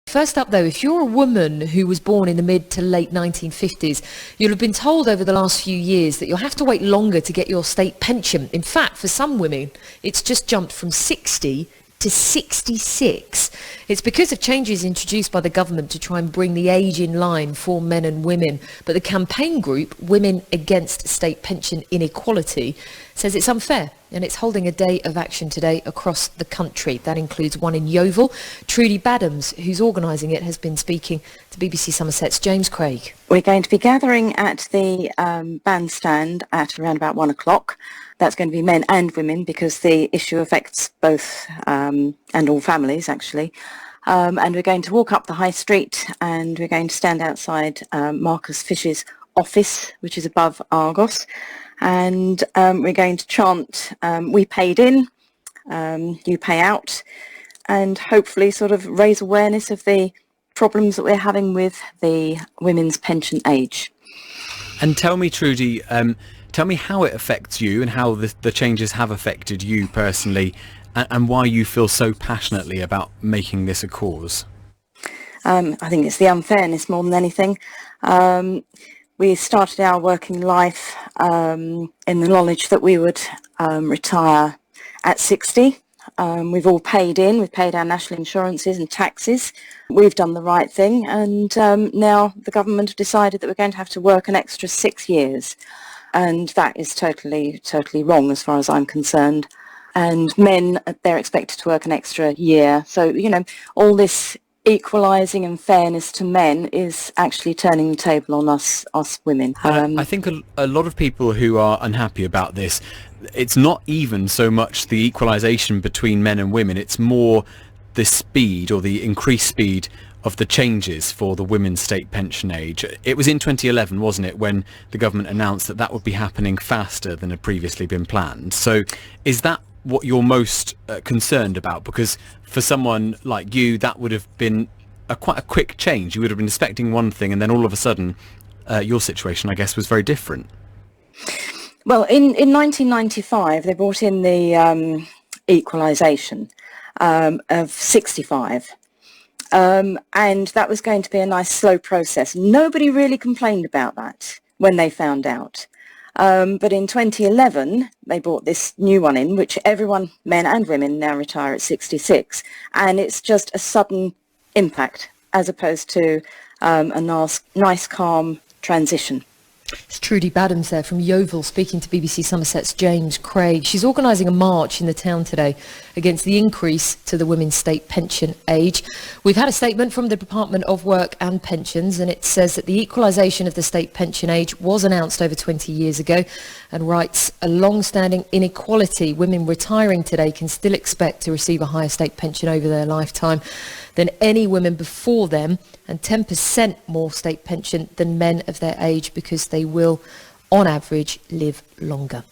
First up, though, if you're a woman who was born in the mid to late 1950s, you'll have been told over the last few years that you'll have to wait longer to get your state pension. In fact, for some women, it's just jumped from 60 to 66. It's because of changes introduced by the government to try and bring the age in line for men and women. But the campaign group, Women Against State Pension Inequality, says it's unfair, and it's holding a day of action today across the country. That includes one in Yeovil. Trudy Baddams, who's organising it, has been speaking to BBC Somerset's James Craig. We're going to be gathering at the bandstand at around about 1 o'clock. That's going to be men and women because the issue affects both and all families, actually. And we're going to walk up the high street and we're going to stand outside Marcus Fish's office, which is above Argos. And we're going to chant, we paid in, you pay out, and hopefully sort of raise awareness of the problems that we're having with the women's pension age. And tell me, Trudy, tell me how it affects you and how the changes have affected you personally, and why you feel so passionately about making this a cause. I think it's the unfairness more than anything. We started our working life in the knowledge that we would retire at 60. We've all paid in, we've paid our national insurances and taxes. We've done the right thing, and now the government have decided that we're going to have to work an extra 6 years. And that is totally wrong as far as I'm concerned. And men, they're expected to work an extra year. So, you know, all this equalising and fairness to men is actually turning the table on us women. I think a lot of people who are unhappy about this, it's not even so much the equalisation between men and women, it's more the speed or the increased speed of the changes for the women's state pension age. It was in 2011, wasn't it, when the government announced that would be happening faster than had previously been planned. So is that what you're most concerned about? Because for someone like you, that would have been quite a quick change. You would have been expecting one thing, and then all of a sudden your situation, I guess, was very different. Well, in 1995, they brought in the equalisation of 65. And that was going to be a nice slow process. Nobody really complained about that when they found out. But in 2011, they brought this new one in, which everyone, men and women, now retire at 66. And it's just a sudden impact as opposed to a nice, calm transition. It's Trudy Baddams there from Yeovil speaking to BBC Somerset's James Craig. She's organising a march in the town today against the increase to the women's state pension age. We've had a statement from the Department of Work and Pensions, and it says that the equalisation of the state pension age was announced over 20 years ago and writes, a long-standing inequality. Women retiring today can still expect to receive a higher state pension over their lifetime than any women before them, and 10% more state pension than men of their age because they will, on average, live longer.